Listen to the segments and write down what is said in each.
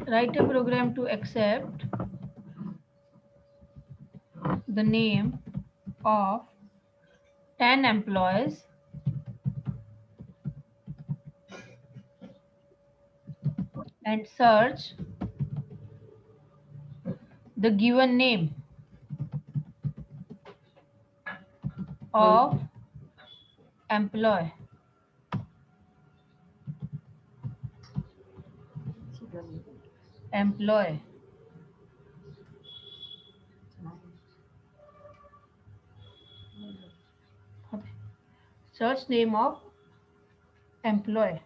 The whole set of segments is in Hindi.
Write a program to accept the name of 10 employees and search the given name of employee. Employee. Search name of employee.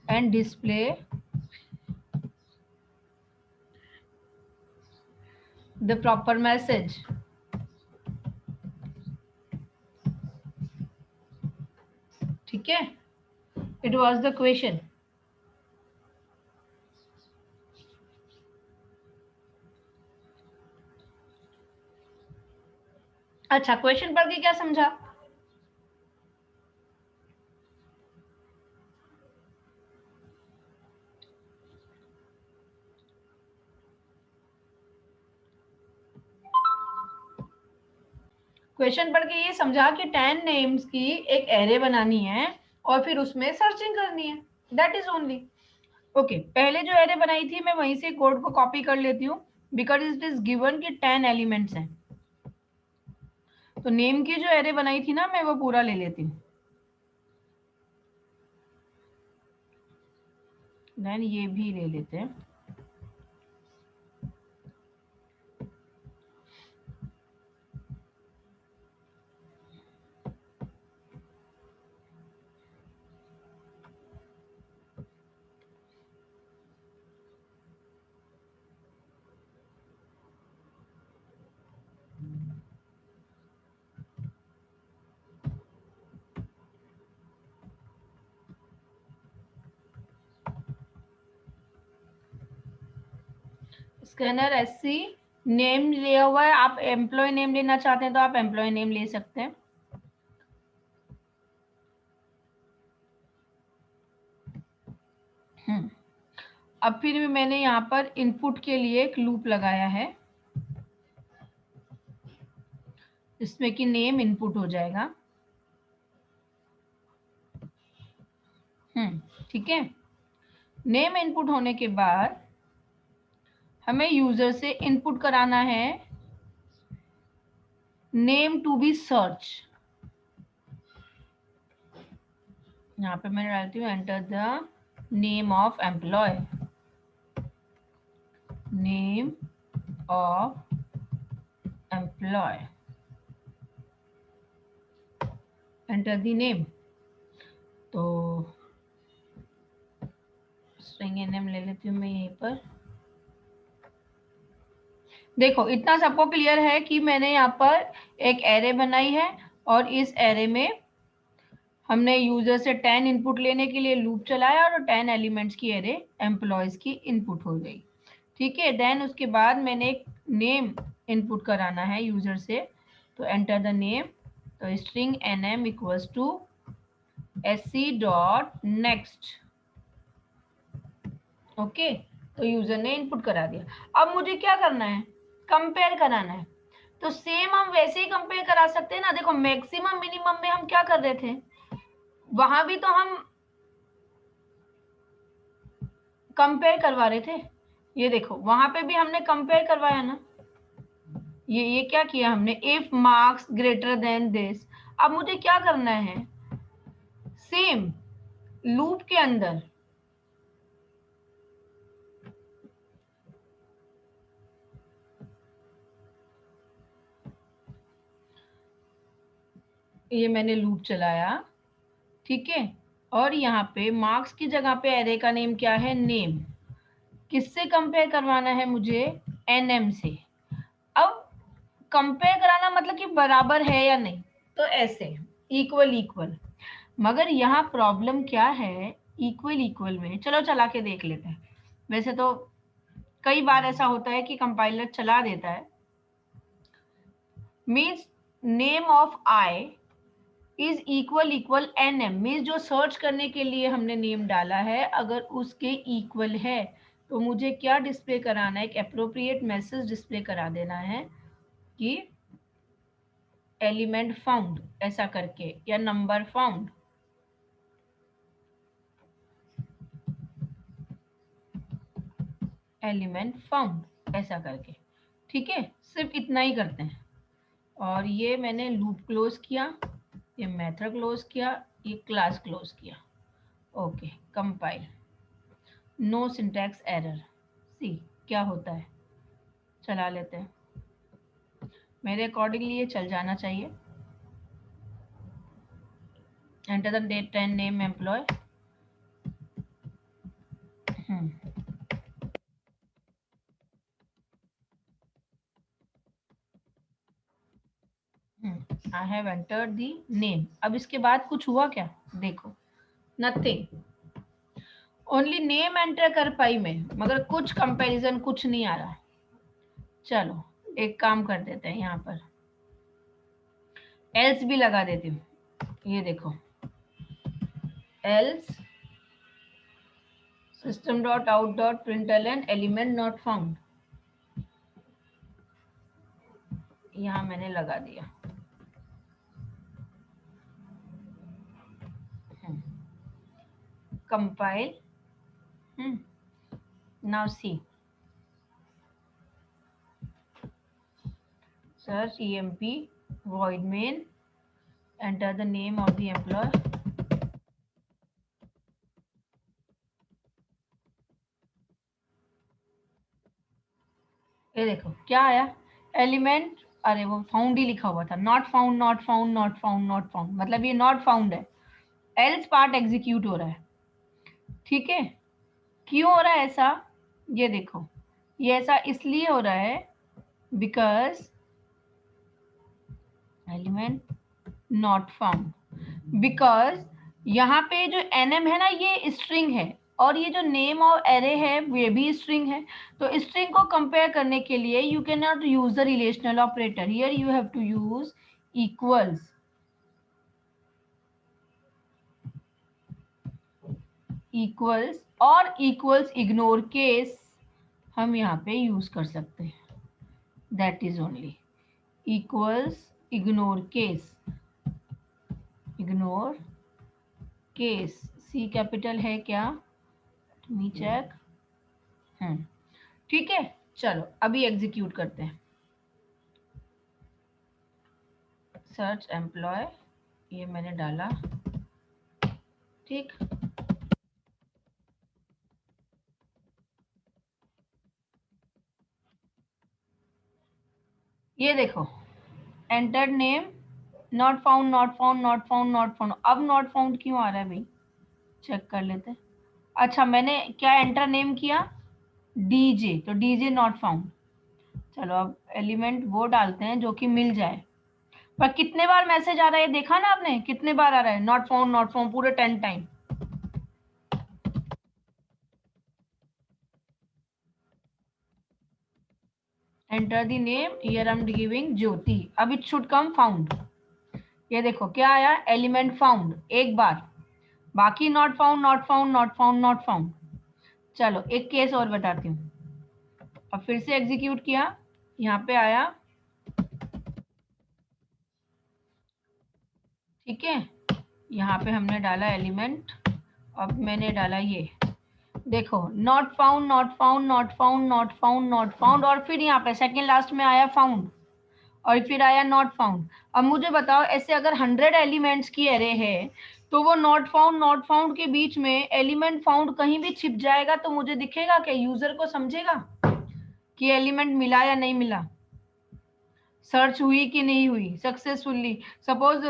And display the proper message. ठीक है, it was the question. अच्छा, क्वेश्चन पढ़ के क्या समझा? क्वेश्चन पढ़ के ये समझा कि 10 नेम्स की एक एरे बनानी है और फिर उसमें सर्चिंग करनी है, दैट इज ओनली। ओके, पहले जो एरे बनाई थी मैं वहीं से कोड को कॉपी कर लेती हूँ, बिकॉज इट इज गिवन कि 10 एलिमेंट्स हैं। तो नेम की जो एरे बनाई थी ना, मैं वो पूरा ले लेती हूँ। देन ये भी ले लेते हैं। स्कैनर एससी नेम लिया हुआ है, आप एम्प्लॉय नेम लेना चाहते हैं तो आप एम्प्लॉय नेम ले सकते हैं। अब फिर भी मैंने यहाँ पर इनपुट के लिए एक लूप लगाया है, इसमें कि नेम इनपुट हो जाएगा। ठीक है, नेम इनपुट होने के बाद हमें यूजर से इनपुट कराना है नेम टू बी सर्च। यहाँ पे मैं डालती हूँ enter the name of employ, name of employ, enter the name. तो स्ट्रिंग एनएम ले लेती हूँ मैं यहीं पर। देखो, इतना सबको क्लियर है कि मैंने यहाँ पर एक एरे बनाई है और इस एरे में हमने यूजर से 10 इनपुट लेने के लिए लूप चलाया और 10 एलिमेंट्स की एरे एम्प्लॉयज की इनपुट हो गई। ठीक है, देन उसके बाद मैंने एक नेम इनपुट कराना है यूजर से, तो एंटर द नेम। तो string nm equals to sc dot next. Okay, तो यूजर ने इनपुट करा दिया। अब मुझे क्या करना है? कंपेयर कराना है। तो सेम हम वैसे ही कंपेयर करा सकते हैं ना। देखो, मैक्सिमम मिनिमम में हम क्या कर रहे थे, वहां भी तो हम कंपेयर करवा रहे थे। ये देखो, वहां पे भी हमने कंपेयर करवाया ना। ये क्या किया हमने, if marks greater than this. अब मुझे क्या करना है, सेम लूप के अंदर ये मैंने लूप चलाया, ठीक है, और यहाँ पे मार्क्स की जगह पे एरे का नेम क्या है, नेम। किससे कंपेयर करवाना है मुझे, एनएम से। अब कंपेयर कराना मतलब कि बराबर है या नहीं, तो ऐसे इक्वल इक्वल। मगर यहाँ प्रॉब्लम क्या है, इक्वल इक्वल में, चलो चला के देख लेते हैं। वैसे तो कई बार ऐसा होता है कि कंपाइलर चला देता है, means name of I is equal NM, means जो सर्च करने के लिए हमने नेम डाला है अगर उसके इक्वल है तो मुझे क्या डिस्प्ले कराना है, एक अप्रोप्रिएट मैसेज डिस्प्ले करा देना है कि एलिमेंट फाउंड ऐसा करके, या नंबर फाउंड, एलिमेंट फाउंड ऐसा करके। ठीक है, सिर्फ इतना ही करते हैं। और ये मैंने लूप क्लोज किया, ये मेथड क्लोज किया, ये क्लास क्लोज किया। Okay, compile, no syntax error. See क्या होता है, चला लेते हैं। मेरे अकॉर्डिंगली ये चल जाना चाहिए। Enter the date and name employ. I have entered the name. अब इसके बाद कुछ हुआ क्या, देखो, नथिंग, ओनली नेम एंटर कर पाई मैं, मगर कुछ कंपैरिजन कुछ नहीं आ रहा। चलो एक काम कर देते हैं, यहाँ पर एल्स भी लगा देती हूँ। ये देखो, else system dot out dot println element not found, यहाँ मैंने लगा दिया। Compile, now see, search emp void main, enter the name of the employee। ये देखो क्या आया, एलिमेंट, अरे वो फाउंड ही लिखा हुआ था, not found not found not found not found, मतलब ये नॉट फाउंड है, एल्स पार्ट एग्जीक्यूट हो रहा है। ठीक है, क्यों हो रहा है ऐसा, ये देखो, ये ऐसा इसलिए हो रहा है because element not found, because यहाँ पे जो NM है ना ये स्ट्रिंग है, और ये जो नेम और एरे है ये भी स्ट्रिंग है। तो स्ट्रिंग को कंपेयर करने के लिए you can not use the relational operator, here you have to use equals, equals और इक्वल्स इग्नोर केस हम यहाँ पे यूज कर सकते हैं, that is only equals ignore case, ignore case, C capital है क्या, मी चेक। ठीक है, चलो अभी एग्जीक्यूट करते हैं। सर्च एम्प्लॉय, ये मैंने डाला, ठीक, ये देखो, enter name, not found not found not found not found. अब नॉट फाउंड क्यों आ रहा है भाई, चेक कर लेते हैं। अच्छा, मैंने क्या एंटर नेम किया, डीजे, तो डीजे नॉट फाउंड। चलो अब एलिमेंट वो डालते हैं जो कि मिल जाए। पर कितने बार मैसेज आ रहा है देखा ना आपने, कितने बार आ रहा है, नॉट फाउंड पूरे 10 time. Enter the name, here I am giving Jyoti, अब इट शुड कम फाउंड। ये देखो क्या आया, एलिमेंट फाउंड एक बार, बाकी not found not found not found not found. चलो एक केस और बताती हूँ, अब फिर से एग्जीक्यूट किया, यहाँ पे आया, ठीक है, यहाँ पे हमने डाला एलिमेंट, अब मैंने डाला ये, देखो not found not found not found not found not found, और फिर यहाँ पे सेकेंड लास्ट में आया फाउंड, और फिर आया नॉट फाउंड। अब मुझे बताओ, ऐसे अगर 100 एलिमेंट्स की एरे है तो वो नॉट फाउंड के बीच में एलिमेंट फाउंड कहीं भी छिप जाएगा तो मुझे दिखेगा क्या, यूजर को समझेगा कि एलिमेंट मिला या नहीं मिला, सर्च हुई कि नहीं हुई सक्सेसफुली। सपोज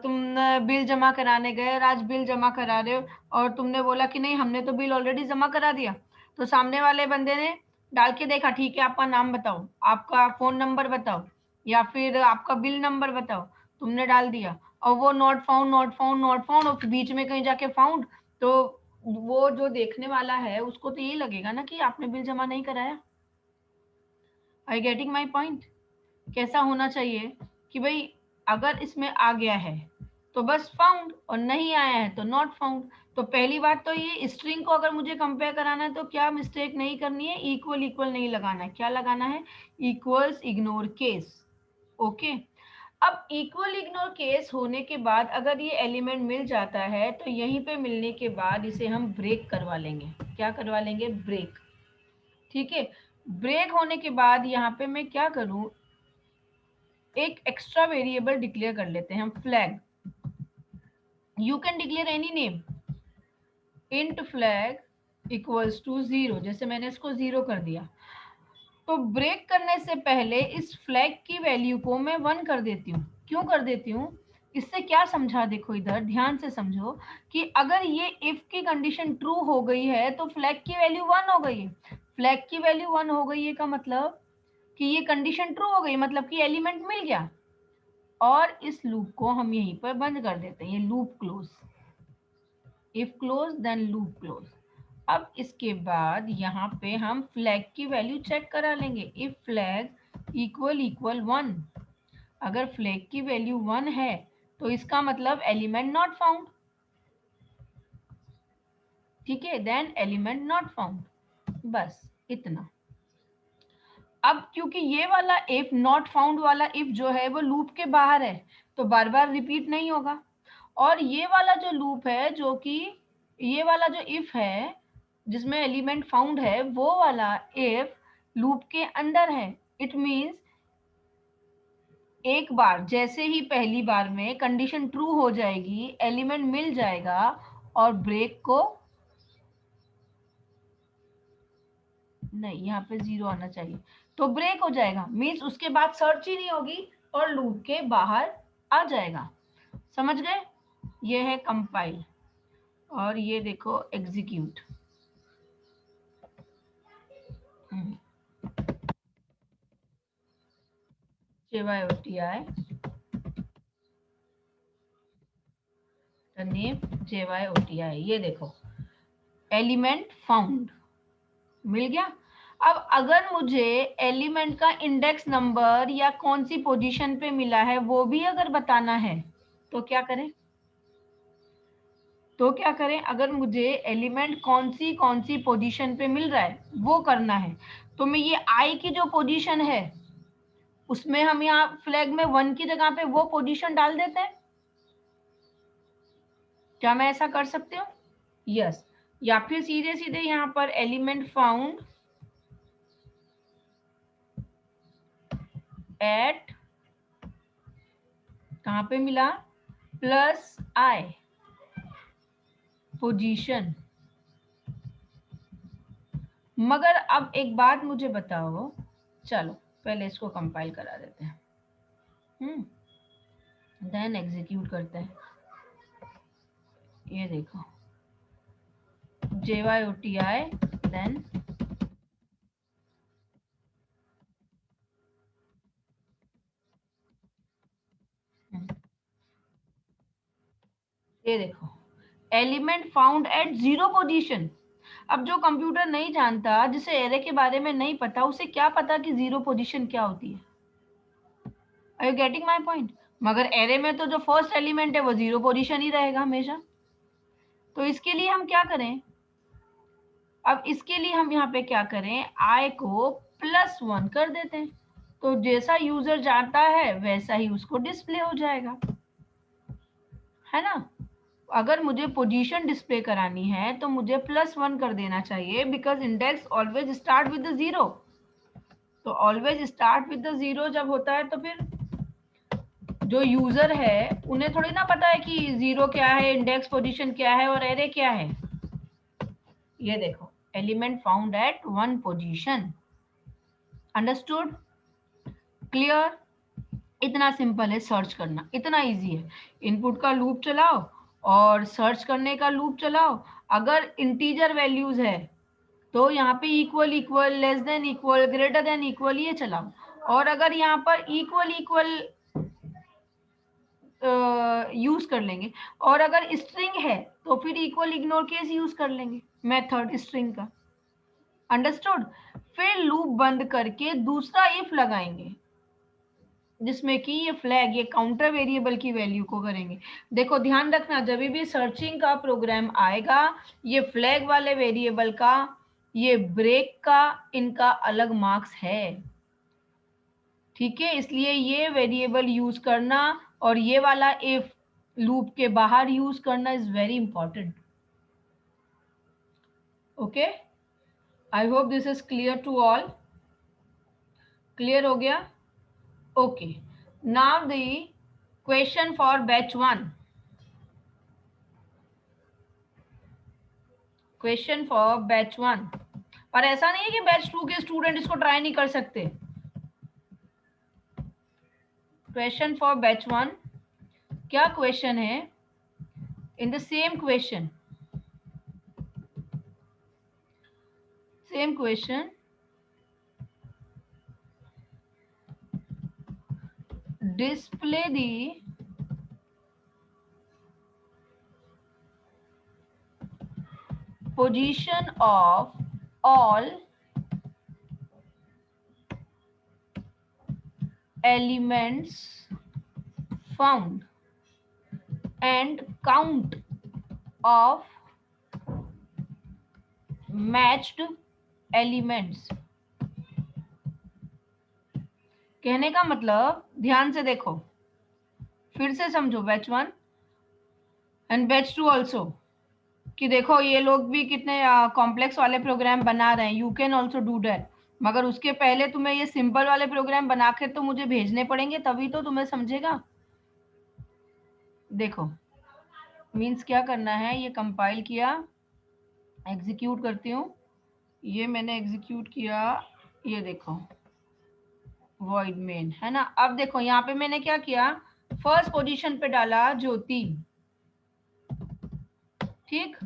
तुम बिल जमा कराने गए और आज बिल जमा करा रहे हो और तुमने बोला कि नहीं हमने तो बिल ऑलरेडी जमा करा दिया, तो सामने वाले बंदे ने डाल के देखा, ठीक है आपका नाम बताओ, आपका फोन नंबर बताओ, या फिर आपका बिल नंबर बताओ, तुमने डाल दिया, और वो not found not found not found, और बीच में कहीं जाके फाउंड, तो वो जो देखने वाला है उसको तो ये लगेगा ना कि आपने बिल जमा नहीं कराया। I getting my point? कैसा होना चाहिए कि भाई अगर इसमें आ गया है तो बस फाउंड, और नहीं आया है तो नॉट फाउंड। तो पहली बात तो ये स्ट्रिंग को अगर मुझे कंपेयर कराना है तो क्या मिस्टेक नहीं करनी है, इक्वल इक्वल नहीं लगाना है। क्या लगाना है? Equals ignore case. ओके। अब इक्वल इग्नोर केस होने के बाद अगर ये एलिमेंट मिल जाता है तो यहीं पे मिलने के बाद इसे हम ब्रेक करवा लेंगे। क्या करवा लेंगे? ब्रेक। ठीक है। ब्रेक होने के बाद यहाँ पे मैं क्या करूं, एक एक्स्ट्रा वेरिएबल डिक्लेयर कर लेते हैं हम, flag. You can declare any name. Int flag equals to 0, जैसे मैंने इसको 0 कर दिया। तो ब्रेक करने से पहले इस फ्लैग की वैल्यू को मैं 1 कर देती हूँ। क्यों कर देती हूँ? इससे क्या समझा, देखो इधर ध्यान से समझो कि अगर ये इफ की कंडीशन ट्रू हो गई है तो फ्लैग की वैल्यू 1 हो गई है। फ्लैग की वैल्यू 1 हो गई है का मतलब कि ये कंडीशन ट्रू हो गई, मतलब कि एलिमेंट मिल गया। और इस लूप को हम यहीं पर बंद कर देते हैं, ये loop close. If close then loop close. अब इसके बाद यहाँ पे हम फ्लैग की वैल्यू चेक करा लेंगे। इफ फ्लैग इक्वल इक्वल 1, अगर फ्लैग की वैल्यू 1 है तो इसका मतलब एलिमेंट नॉट फाउंड। ठीक है, देन एलिमेंट नॉट फाउंड, बस इतना। अब क्योंकि ये वाला इफ नॉट फाउंड वाला इफ जो है वो लूप के बाहर है तो बार बार रिपीट नहीं होगा। और ये वाला जो लूप है, जो कि ये वाला जो इफ है जिसमें एलिमेंट फाउंड है, वो वाला इफ लूप के अंदर है। इट मींस एक बार जैसे ही पहली बार में कंडीशन ट्रू हो जाएगी, एलिमेंट मिल जाएगा और ब्रेक को नहीं, यहाँ पे 0 आना चाहिए, तो ब्रेक हो जाएगा। मींस उसके बाद सर्च ही नहीं होगी और लूप के बाहर आ जाएगा। समझ गए? ये है कंपाइल और ये देखो एग्जीक्यूट। JYOTI नेम JYOTI, ये देखो एलिमेंट फाउंड मिल गया। अब अगर मुझे एलिमेंट का इंडेक्स नंबर या कौन सी पोजीशन पे मिला है वो भी अगर बताना है तो क्या करें? अगर मुझे एलिमेंट कौन सी पोजीशन पे मिल रहा है वो करना है तो मैं ये आई की जो पोजीशन है उसमें हम यहाँ फ्लैग में 1 की जगह पे वो पोजीशन डाल देते हैं। क्या मैं ऐसा कर सकती हूँ? यस। या फिर सीधे सीधे यहाँ पर एलिमेंट फाउंड एट, कहाँ पे मिला? प्लस आई पोजीशन। मगर अब एक बात मुझे बताओ, चलो पहले इसको कंपाइल करा देते हैं, देन एग्जीक्यूट करते हैं। ये देखो JYOTI, देन ये देखो एलिमेंट फाउंड एट 0 पोजीशन। अब जो कंप्यूटर नहीं जानता, जिसे एरे के बारे में नहीं पता, उसे क्या पता कि 0 पोजीशन क्या होती है? Are you getting my point? मगर एरे में तो जो फर्स्ट एलिमेंट है वो 0 पोजीशन ही रहेगा हमेशा। तो इसके लिए हम क्या करें? अब इसके लिए हम यहाँ पे क्या करें, आई को +1 कर देते हैं, तो जैसा यूजर जाता है वैसा ही उसको डिस्प्ले हो जाएगा, है ना? अगर मुझे पोजीशन डिस्प्ले करानी है तो मुझे +1 कर देना चाहिए, because index always start with the 0। तो ऑलवेज स्टार्ट विद द 0 जब होता है तो फिर जो यूजर है उन्हें थोड़ी ना पता है कि 0 क्या है, इंडेक्स पोजीशन क्या है और एरे क्या है। ये देखो element found at 1 position. Understood? Clear? इतना सिंपल है सर्च करना, इतना इजी है। इनपुट का लूप चलाओ और सर्च करने का लूप चलाओ। अगर इंटीजर वैल्यूज है तो यहाँ पे equal equal, less than equal, greater than equal ये चलाओ। और अगर यहाँ पर इक्वल इक्वल यूज कर लेंगे, और अगर स्ट्रिंग है तो फिर इक्वल इग्नोर केस यूज कर लेंगे मेथड स्ट्रिंग का। अंडरस्टूड। फिर लूप बंद करके दूसरा इफ लगाएंगे जिसमें कि ये फ्लैग, ये काउंटर वेरिएबल की वैल्यू को करेंगे। देखो ध्यान रखना, जब भी सर्चिंग का प्रोग्राम आएगा, ये फ्लैग वाले वेरिएबल का, ये ब्रेक का, इनका अलग मार्क्स है, ठीक है। इसलिए ये वेरिएबल यूज करना और ये वाला इफ लूप के बाहर यूज करना is very important. Okay, I hope this is clear to all. Clear हो गया? Okay, now the question for batch 1। Question for batch 1, पर ऐसा नहीं है कि बैच 2 के स्टूडेंट इसको ट्राई नहीं कर सकते। क्वेश्चन फॉर बैच 1, क्या क्वेश्चन है? In the same question, display the position of all elements found and count of matched elements। कहने का मतलब, ध्यान से देखो, फिर से समझो बैच 1 एंड बैच 2 ऑल्सो, कि देखो ये लोग भी कितने कॉम्प्लेक्स वाले प्रोग्राम बना रहे हैं। You can also do that, मगर उसके पहले तुम्हें ये सिंपल वाले प्रोग्राम बना के तो मुझे भेजने पड़ेंगे, तभी तो तुम्हें समझेगा। देखो मीन्स क्या करना है, ये कंपाइल किया, एग्जीक्यूट करती हूँ, ये मैंने एग्जीक्यूट किया, ये देखो वॉइड मेन है ना। अब देखो यहाँ पे मैंने क्या किया, फर्स्ट पोजीशन पे डाला ज्योति, ठीक,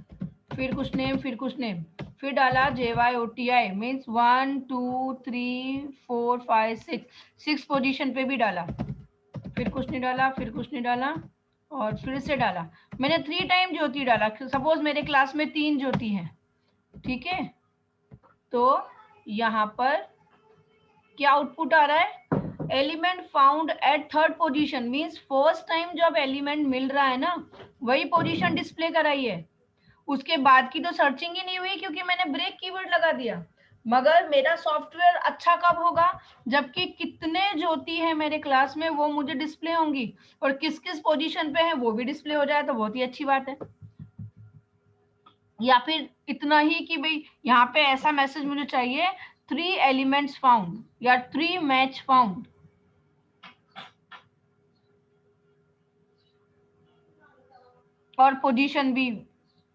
फिर कुछ नेम, फिर कुछ नेम, फिर डाला JYOTI, मीन्स 1 2 3 4 5 6, 6 पोजीशन पे भी डाला, फिर कुछ नहीं डाला, फिर कुछ नहीं डाला, और फिर से डाला। मैंने 3 टाइम ज्योति डाला। सपोज मेरे क्लास में 3 ज्योति है, ठीक है, तो यहाँ पर क्या आउटपुट आ रहा है, element found at third position, means first time जब एलिमेंट मिल रहा है ना, वही पोजीशन डिस्प्ले कराई है। उसके बाद की तो सर्चिंग ही नहीं हुई, क्योंकि मैंने ब्रेक कीवर्ड लगा दिया। मगर मेरा सॉफ्टवेयर अच्छा कब होगा, जबकि कितने ज्योति है मेरे क्लास में वो मुझे डिस्प्ले होंगी, और किस किस पोजीशन पे है वो भी डिस्प्ले हो जाए तो बहुत ही अच्छी बात है। या फिर इतना ही कि भाई यहाँ पे ऐसा मैसेज मुझे चाहिए, 3 एलिमेंट्स फाउंड या 3 मैच फाउंड, और पोजीशन भी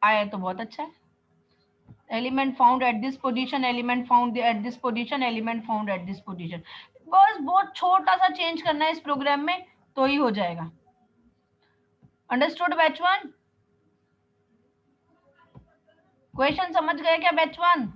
आया तो बहुत अच्छा है। Element found at this position, element found at this position, element found at this position. बस बहुत छोटा सा चेंज करना है इस प्रोग्राम में तो ही हो जाएगा। Understood batch 1? क्वेश्चन समझ गए क्या बैच 1?